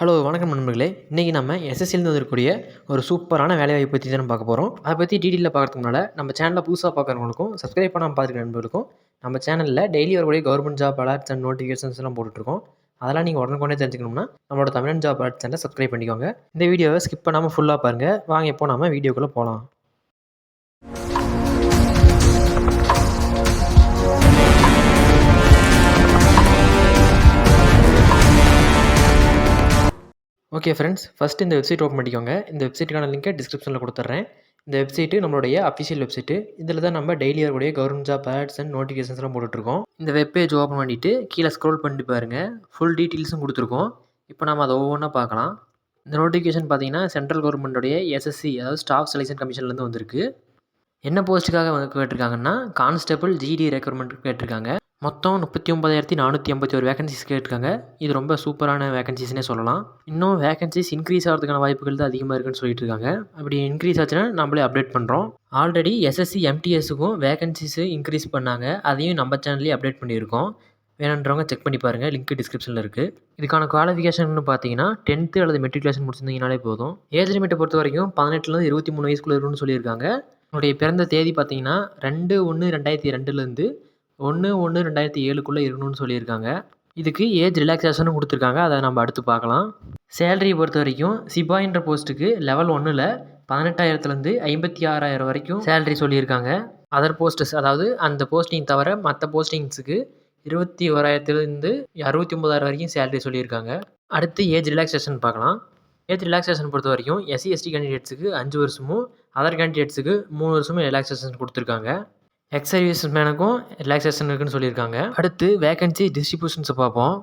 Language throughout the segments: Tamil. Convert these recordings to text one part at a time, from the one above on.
ஹலோ வணக்கம் நண்பர்களே. இன்றைக்கி நம்ம எஸ்எஸ்சிலேருந்து வந்திருக்கக்கூடிய ஒரு சூப்பரான வேலைவாய்ப்பு பற்றி தான் பார்க்க போகிறோம். அதை பற்றி டீட்டெயிலில் பார்க்கறதுக்கு முன்னால் நம்ம சேனலில் புதுசாக பார்க்குறவங்களுக்கும் சப்ஸ்கிரைப் பண்ணாமல் பார்த்துருக்க நண்பர்களுக்கும் நம்ம சேனலில் டெய்லி வரக்கூடிய கவர்மெண்ட் ஜாப் அலர்ட்ஸ் அண்ட் நோட்டிஃபிகேஷன்ஸ்லாம் போட்டுட்ருக்கோம். அதெல்லாம் நீங்கள் உடனுக்குடனே தெரிஞ்சுக்கணும்னா நம்மளோட தமிழன் ஜாப் அலர்ட் சேனலை சப்ஸ்கிரைப் பண்ணிக்கோங்க. இந்த வீடியோவை ஸ்கிப் பண்ணாமல் ஃபுல்லாக பாருங்கள். வாங்க இப்போ நம்ம வீடியோக்குள்ளே போகலாம். ஓகே ஃப்ரெண்ட்ஸ், ஃபஸ்ட்டு இந்த வெப்சைட் ஓப்பன் பண்ணிக்கோங்க. இந்த வெப்சைட்டுக்கான லிங்கை டிஸ்கிரிப்ஷனில் கொடுத்துட்றேன். இந்த வெப்சைட்டு நம்மளுடைய அஃபிஷியல் வெப்சைட்டு. இதில் தான் நம்ம டெய்லி வரக்கூடிய கவர்மெண்ட் ஜாப் அலர்ட்ஸ் அண்ட் நோட்டிஃபிகேஷன்ஸ்லாம் போட்டுட்ருக்கோம். இந்த வெப் பேஜ் ஓப்பன் பண்ணிவிட்டு கீழே ஸ்க்ரோல் பண்ணிட்டு பாருங்கள். ஃபுல் டீட்டெயில்ஸும் கொடுத்துருக்கோம். இப்போ நம்ம அதை ஒவ்வொன்றா பார்க்கலாம். இந்த நோட்டிஃபிகேஷன் பார்த்தீங்கன்னா சென்ட்ரல் கவர்மெண்ட்டோடைய எஸ்எஸ்சி, அதாவது ஸ்டாஃப் செலெக்ஷன் கமிஷன்லேருந்து வந்திருக்கு. என்ன போஸ்ட்டுக்காக கேட்டிருக்காங்கன்னா கான்ஸ்டபிள் ஜிடி ரெக்ரூட்மெண்ட் கேட்டிருக்காங்க. மொத்தம் 39,481 வேகன்சிஸ் கேட்டிருக்காங்க. இது ரொம்ப சூப்பரான வேகன்சிஸ்னே சொல்லலாம். இன்னும் வேகன்சிஸ் இன்க்ரீஸ் ஆகிறதுக்கான வாய்ப்புகள் தான் அதிகமாக இருக்குன்னு சொல்லிட்டு இருக்காங்க. அப்படி இன்க்ரீஸ் ஆச்சுன்னா நம்மளே அப்டேட் பண்ணுறோம். ஆல்ரெடி எஸ்எஸ்சி எம்டிஎஸுக்கும் வேகன்சிஸு இன்க்ரீஸ் பண்ணாங்க. அதையும் நம்ம சேனல்லேயே அப்டேட் பண்ணியிருக்கோம். வேணுன்றவங்க செக் பண்ணி பாருங்கள். லிங்க் டிஸ்கிரிப்ஷனில் இருக்குது. இதுக்கான குவாலிஃபிகேஷன் பார்த்தீங்கன்னா 10th அல்லது மெட்ரிகுலேஷன் முடிச்சிருந்தீங்கனாலே போதும். ஏஜ் லிமிட்டை பொறுத்த வரைக்கும் 18லேருந்து 23 வயசுக்குள்ளே இருக்குன்னு சொல்லியிருக்காங்க. உங்களுடைய பிறந்த தேதி பார்த்தீங்கன்னா 2/1/2002லேருந்து 1/1/2007க்குள்ளே இருக்கணும்னு சொல்லியிருக்காங்க. இதுக்கு ஏஜ் ரிலாக்ஸேஷனும் கொடுத்துருக்காங்க. அதை நம்ம அடுத்து பார்க்கலாம். சேலரியை பொறுத்த வரைக்கும் சிப்பாயின்ற போஸ்ட்டுக்கு லெவல் 1ல் 18,000லேருந்து 56,000 வரைக்கும் சேலரி சொல்லியிருக்காங்க. அதர் போஸ்டஸ், அதாவது அந்த போஸ்டிங் தவிர மற்ற போஸ்டிங்ஸுக்கு 21,000லேருந்து 69,000 வரைக்கும் சேலரி சொல்லியிருக்காங்க. அடுத்து ஏஜ் ரிலாக்ஸேஷன் பார்க்கலாம். ஏஜ் ரிலாக்ஸேஷன் பொறுத்த வரைக்கும் எஸ்சி எஸ்டி கேண்டிடேட்ஸுக்கு 5 வருஷமும் அதர் கேண்டிடேட்ஸுக்கு 3 வருஷமும் ரிலாக்ஸேஷன் கொடுத்துருக்காங்க. எக்ஸ் சர்வீஸ் மேனுக்கும் ரிலாக்ஸேஷன் இருக்குன்னு சொல்லியிருக்காங்க. அடுத்து வேகன்சி டிஸ்ட்ரிபியூஷன்ஸை பார்ப்போம்.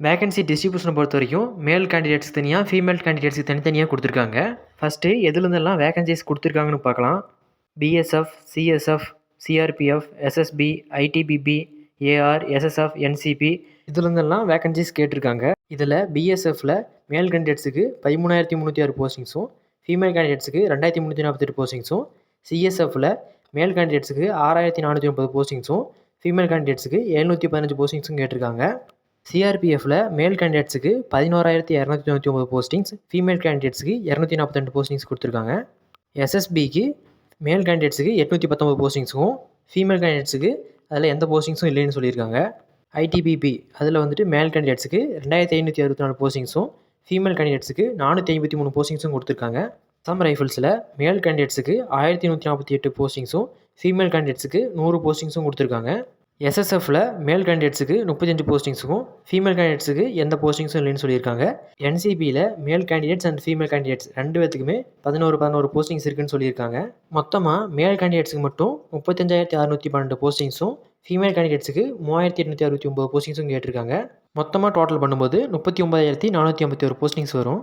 வேகன்சி டிஸ்ட்ரிபியூஷனை பொறுத்த வரைக்கும் மேல் கேண்டிடேட்ஸ் தனியாக, ஃபீமேல் கேண்டிடேட்ஸுக்கு தனித்தனியாக கொடுத்துருக்காங்க. ஃபஸ்ட்டு எதுலேருந்தெல்லாம் வேகன்சிஸ் கொடுத்துருக்காங்கன்னு பார்க்கலாம். BSF, CSF, CRPF, SSB, ITBP, AR, SSF, NCB இதுலேருந்தெல்லாம் வேகன்சிஸ் கேட்டிருக்காங்க. இதில் பிஎஸ்எஃப்பில் மேல் கேண்டிடேட்ஸுக்கு 13,306 போஸ்டிங்ஸும், ஃபீமேல் கேண்டிடேட்ஸுக்கு 2,348 போஸ்டிங்ஸும், சிஎஸ்எஃப்பில் மேல் கேண்டிடேட்ஸுக்கு 6,430 போஸ்டிங்ஸும், ஃபீமேல் கேண்டிடேட்ஸுக்கு 715 போஸ்டிங்ஸும் கேட்டிருக்காங்க. சிஆர்பிஎஃப்பில் மேல் கேண்டிடேட்ஸுக்கு 11,299 போஸ்டிங்ஸ், ஃபீமேல் கேண்டிடேட்ஸுக்கு 242 போஸ்டிங்ஸ் கொடுத்துருக்காங்க. எஸ்எஸ்பிக்கு மேல் கேண்டிடேட்ஸுக்கு 819 போஸ்டிங்ஸும், ஃபீமேல் கேண்டிடேட்ஸுக்கு அதில் எந்த போஸ்டிங்ஸும் இல்லைன்னு சொல்லியிருக்காங்க. ஐடிபிபி அதில் வந்துட்டு மேல் கேண்டிடேட்ஸுக்கு 2,564 போஸ்டிங்ஸும், ஃபீமேல் கேண்டிடேட்ஸுக்கு 453 போஸ்டிங்ஸும் கொடுத்துருக்காங்க. அசாம் ரைஃபிள்ஸில் மேல் கேண்டிடேட்ஸுக்கு 1,148 போஸ்டிங்ஸும், ஃபீமேல் கேண்டிடேட்ஸுக்கு 100 போஸ்டிங்ஸும் கொடுத்துருக்காங்க. எஸ்எஸ்எஃப்பில் மேல் கேண்டிடேட்ஸுக்கு 35 போஸ்டிங்ஸும், ஃபீமேல் கேண்டிடேட்ஸுக்கு எந்த போஸ்டிங்ஸும் இல்லைன்னு சொல்லியிருக்காங்க. என்சிபியில் மேல் candidates and female candidates 2 பேத்துக்குமே 11 postings இருக்குன்னு சொல்லியிருக்காங்க. மொத்தமாக மேல் கேண்டிடேட்ஸுக்கு மட்டும் 35,612 போஸ்டிங்ஸும், ஃபீமேல் கேண்டிடேட்ஸுக்கு 3,869 போஸ்டிங்ஸும் கேட்டிருக்காங்க. மொத்தமாக டோட்டல் பண்ணும்போது 39,451 போஸ்டிங்ஸ் வரும்.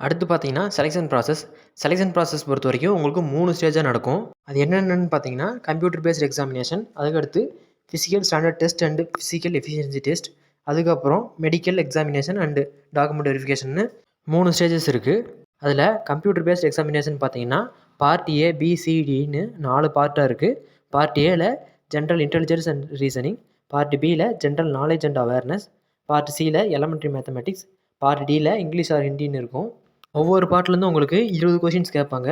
அடுத்து பார்த்தீங்கன்னா செலெக்ஷன் ப்ராசஸ் பொறுத்த வரைக்கும் உங்களுக்கு 3 ஸ்டேஜாக நடக்கும். அது என்னென்னு பார்த்தீங்கன்னா கம்ப்யூட்டர் பேஸ்ட் எக்ஸாமினேஷன், அதுக்கடுத்து physical standard test and physical efficiency test, அதுக்கப்புறம் மெடிக்கல் எக்ஸாமினேஷன் அண்டு டாக்குமெண்ட் வெரிஃபிகேஷன்னு 3 ஸ்டேஜஸ் இருக்குது. அதில் கம்ப்யூட்டர் பேஸ்ட் எக்ஸாமினேஷன் பார்த்தீங்கன்னா பார்ட் ஏ, பி, சி, டின்னு 4 பார்ட்டாக இருக்குது. பார்ட் ஏல general intelligence and reasoning, part பியில் general knowledge and awareness, part சியில் எலமெண்ட்ரி மேத்தமெட்டிக்ஸ், பார்ட் டியில் இங்கிலீஷ் ஆர் ஹிந்தின்னு இருக்கும். ஒவ்வொரு பார்ட்லேருந்து உங்களுக்கு 20 கொஷின்ஸ் கேட்பாங்க.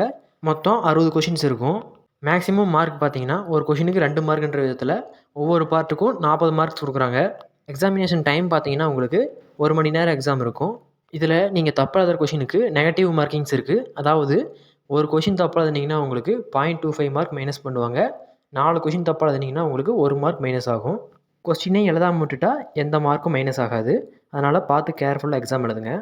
மொத்தம் 60 கொஷின்ஸ் இருக்கும். மேக்ஸிமம் மார்க் பார்த்தீங்கன்னா ஒரு கொஷினுக்கு 2 மார்க்குன்ற விதத்தில் ஒவ்வொரு பார்ட்டுக்கும் 40 மார்க்ஸ் கொடுக்குறாங்க. எக்ஸாமினேஷன் டைம் பார்த்தீங்கன்னா உங்களுக்கு 1 மணி நேரம் எக்ஸாம் இருக்கும். இதில் நீங்கள் தப்பாத கொஷினுக்கு நெகட்டிவ் மார்க்கிங்ஸ் இருக்குது. அதாவது ஒரு கொஷின் தப்பாக எழுதினீங்கன்னா உங்களுக்கு 0.25 மார்க் மைனஸ் பண்ணுவாங்க. 4 கொஷின் தப்பாக எழுதினீங்கன்னா உங்களுக்கு 1 மார்க் மைனஸ் ஆகும். கொஸ்டினே எழுதாமல் விட்டுட்டா எந்த மார்க்கும் மைனஸ் ஆகாது. அதனால் பார்த்து கேர்ஃபுல்லாக எக்ஸாம் எழுதுங்க.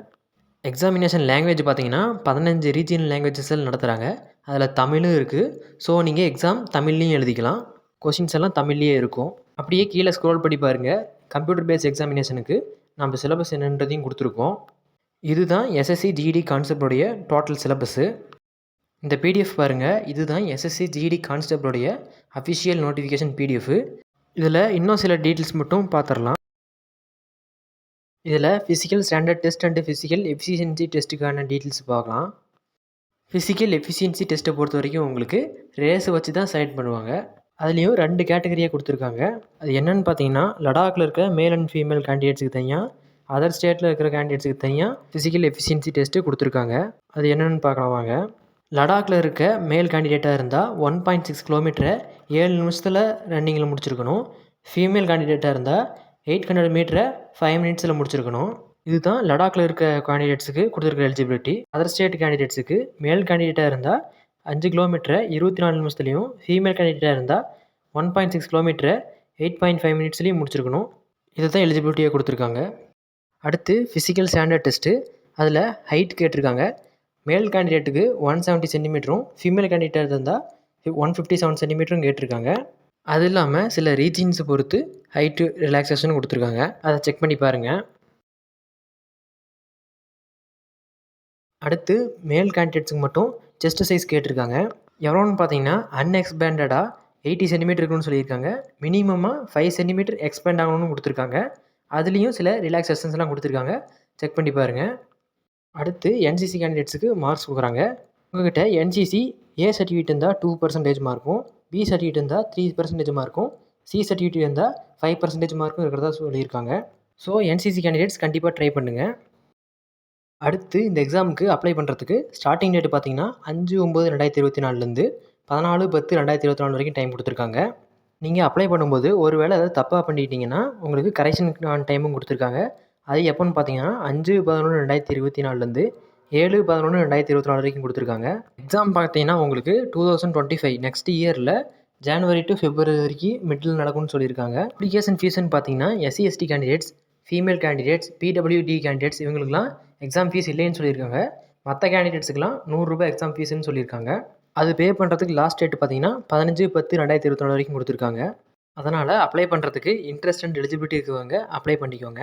எக்ஸாமினேஷன் லாங்குவேஜ் பார்த்தீங்கன்னா 15 ரீஜியனல் லாங்குவேஜஸில் நடத்துகிறாங்க. அதில் தமிழும் இருக்குது. ஸோ நீங்கள் எக்ஸாம் தமிழ்லையும் எழுதிக்கலாம். கொஷின்ஸ் எல்லாம் தமிழ்லேயே இருக்கும். அப்படியே கீழே ஸ்க்ரோல் பண்ணி பாருங்கள். கம்ப்யூட்டர் பேஸ்ட் எக்ஸாமினேஷனுக்கு நம்ம சிலபஸ் என்னன்றதையும் கொடுத்துருக்கோம். இதுதான் எஸ்எஸ்சி ஜிடி கான்செப்டோடைய டோட்டல் சிலபஸ்ஸு. இந்த பிடிஎஃப் பாருங்கள். இதுதான் எஸ்எஸ்சி ஜிடி கான்செப்டோடைய அஃபிஷியல் நோட்டிஃபிகேஷன் பிடிஎஃப். இதில் இன்னும் சில டீட்டெயில்ஸ் மட்டும் பார்த்துடலாம். இதில் physical standard test and physical efficiency டெஸ்ட்டுக்கான டீட்டெயில்ஸ் பார்க்கலாம். ஃபிசிக்கல் எஃபிஷியன்சி டெஸ்ட்டை பொறுத்த வரைக்கும் உங்களுக்கு ரேஸை வச்சு தான் செலக்ட் பண்ணுவாங்க. அதுலேயும் 2 கேட்டகரியாக கொடுத்துருக்காங்க. அது என்னென்னு பார்த்தீங்கன்னா லடாக்கில் இருக்க மேல் அண்ட் ஃபீமேல் கேண்டிடேட்ஸுக்கு தனியாக, அதர் ஸ்டேட்டில் இருக்கிற கேண்டிடேட்ஸுக்கு தனியாக ஃபிசிக்கல் எஃபிஷியன்சி டெஸ்ட்டு கொடுத்துருக்காங்க. அது என்னென்னு பார்க்கலாம் வாங்க. லடாக்கில் இருக்க மேல் கேண்டிடேட்டாக இருந்தால் 1.6 கிலோமீட்டரை 7 நிமிஷத்தில் ரன்னிங்கில் முடிச்சிருக்கணும். ஃபீமேல் கேண்டிடேட்டாக இருந்தால் 800 மீட்டரை 5 மினிட்ஸில் முடிச்சிருக்கணும். இதுதான் லடாக்கில் இருக்க கேண்டிடேட்ஸுக்கு கொடுத்துருக்க எலிஜிபிலிட்டி. அதர் ஸ்டேட் கேண்டிடேட்ஸுக்கு மேல் கேண்டிடேட்டாக இருந்தால் 5 கிலோமீட்டரை 24 நிமிஷத்துலையும், ஃபீமேல் கேண்டிடேட்டாக இருந்தால் 1.6 கிலோமீட்டரை 8.5 மினிட்ஸ்லையும் முடிச்சிருக்கணும். இதை தான் எலிஜிபிலிட்டியாக கொடுத்துருக்காங்க. அடுத்து ஃபிசிக்கல் ஸ்டாண்டர்ட் டெஸ்ட்டு. அதில் ஹைட் கேட்டிருக்காங்க. மேல் கேண்டிடேட்டுக்கு 170 சென்டிமீட்டரும், ஃபீமேல் கேண்டிடேட்டாக இருந்தால் 157 சென்டிமீட்டரும் கேட்டிருக்காங்க. அது இல்லாமல் சில ரீஜியன்ஸை பொறுத்து ஹைட்டு ரிலாக்ஸேஷன் கொடுத்துருக்காங்க. அதை செக் பண்ணி பாருங்கள். அடுத்து மேல் கேண்டிடேட்ஸுக்கு மட்டும் செஸ்ட் சைஸ் கேட்டிருக்காங்க. எவ்வளோன்னு பார்த்தீங்கன்னா அன்எக்ஸ்பேண்டடாக 80 சென்டிமீட்டர் இருக்குன்னு சொல்லியிருக்காங்க. மினிமமாக 5 சென்டிமீட்டர் எக்ஸ்பேண்ட் ஆகணும்னு கொடுத்துருக்காங்க. அதுலேயும் சில ரிலாக்ஸேஷன்ஸ்லாம் கொடுத்துருக்காங்க. செக் பண்ணி பாருங்கள். அடுத்து என்சிசி கேண்டிடேட்ஸுக்கு மார்க்ஸ் கொடுக்குறாங்க. உங்கள்கிட்ட என்சிசி ஏ சர்டிஃபிகேட் இருந்தால் 2% மார்க்கும், பி சர்டிஃபிகேட் இருந்தால் 3% மார்க்கும், சி சர்டிஃபிகேட் இருந்தால் 5% மார்க்கும் இருக்கிறதா சொல்லியிருக்காங்க. ஸோ என்சிசி கேண்டிடேட்ஸ் கண்டிப்பாக ட்ரை பண்ணுங்கள். அடுத்து இந்த எக்ஸாமுக்கு அப்ளை பண்ணுறதுக்கு ஸ்டார்டிங் டேட் பார்த்தீங்கன்னா 5/9/2024 14/10/2024 வரைக்கும் டைம் கொடுத்துருக்காங்க. நீங்கள் அப்ளை பண்ணும்போது ஒரு வேளை ஏதாவது தப்பாக பண்ணிட்டீங்கன்னா உங்களுக்கு கரெக்ஷனுக்கான டைமும் கொடுத்துருக்காங்க. அது எப்போன்னு பார்த்தீங்கன்னா 5/11/2024 7/11/2024 வரைக்கும் கொடுத்துருக்காங்க. எக்ஸாம் பார்த்தீங்கன்னா உங்களுக்கு 2025 நெக்ஸ்ட் இயரில் ஜனவரி டு பிப்ரவரி வரைக்கும் மிடில் நடக்கும்னு சொல்லியிருக்காங்க. அப்ளிகேஷன் ஃபீஸ்ன்னு பார்த்தீங்கன்னா SC ST candidates, female candidates, பிடபிள்யூடி கேண்டிடேட்ஸ் இவங்களுக்குலாம் எக்ஸாம் ஃபீஸ் இல்லைன்னு சொல்லியிருக்காங்க. மற்ற கேண்டிடேட்ஸுக்குலாம் ₹100 எக்ஸாம் ஃபீஸ்ன்னு சொல்லியிருக்காங்க. அது பே பண்ணுறதுக்கு லாஸ்ட் டேட் பார்த்தீங்கன்னா 15/10/2024 வரைக்கும் கொடுத்துருக்காங்க. அதனால் அப்ளை பண்ணுறதுக்கு இன்ட்ரெஸ்ட் அண்ட் எலிஜிபிலிட்டி இருக்கவங்க அப்ளை பண்ணிக்கோங்க.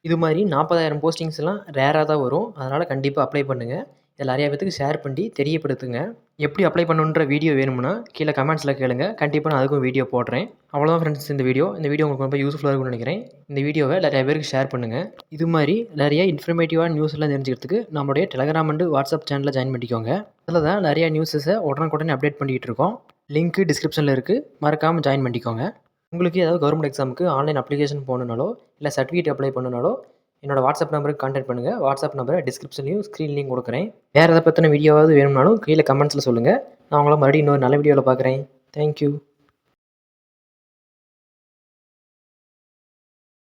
இது மாதிரி 40,000 போஸ்டிங்ஸ்லாம் ரேராக தான் வரும். அதனால் கண்டிப்பாக அப்ளை பண்ணுங்கள். இதை நிறையா பேத்துக்கு ஷேர் பண்ணி தெரியப்படுத்துங்க. எப்படி அப்ளை பண்ணணுன்ற வீடியோ வேணும்னா கீழே கமெண்ட்ஸில் கேளுங்க. கண்டிப்பாக நான் அதுக்கும் வீடியோ போடுறேன். அவ்வளோதான் ஃப்ரெண்ட்ஸ் இந்த வீடியோ உங்களுக்கு ரொம்ப யூஸ்ஃபுல்லாக இருக்கும்னு நினைக்கிறேன். இந்த வீடியோவை நிறைய பேருக்கு ஷேர் பண்ணுங்கள். இது மாதிரி நிறைய இன்ஃபர்மேட்டிவான நியூஸ்லாம் தெரிஞ்சுக்கிறதுக்கு நம்மளுடைய டெலகிராம் அண்ட் வாட்ஸ்அப் சேனலில் ஜாயின் பண்ணிக்கோங்க. அதில் தான் நிறையா நியூஸஸை உடனுக்குடனே அப்டேட் பண்ணிகிட்டு இருக்கோம். லிங்க்கு டிஸ்கிரிப்ஷனில் இருக்குது. மறக்காமல் ஜாயின் பண்ணிக்கோங்க. உங்களுக்கு ஏதாவது கவர்மெண்ட் எக்ஸாமுக்கு ஆன்லைன் அப்ளிகேஷன் போகணுனாலோ இல்லை சர்டிஃபிகேட் அப்ளை பண்ணனாலோ என்னோடய வாட்ஸ்அப் நம்பருக்கு கான்டாக்ட் பண்ணுங்கள். வாட்ஸ்அப் நம்பரை டிஸ்கிரிப்ஷன்லையும் ஸ்க்ரீன்லையும் கொடுக்குறேன். வேறு எதை பற்றின வீடியோவாவது வேணும்னாலும் கீழே கமெண்ட்ஸில் சொல்லுங்கள். நான் உங்களை மறுபடியும் இன்னொரு நல்ல வீடியோவில் பார்க்குறேன். தேங்க்யூ.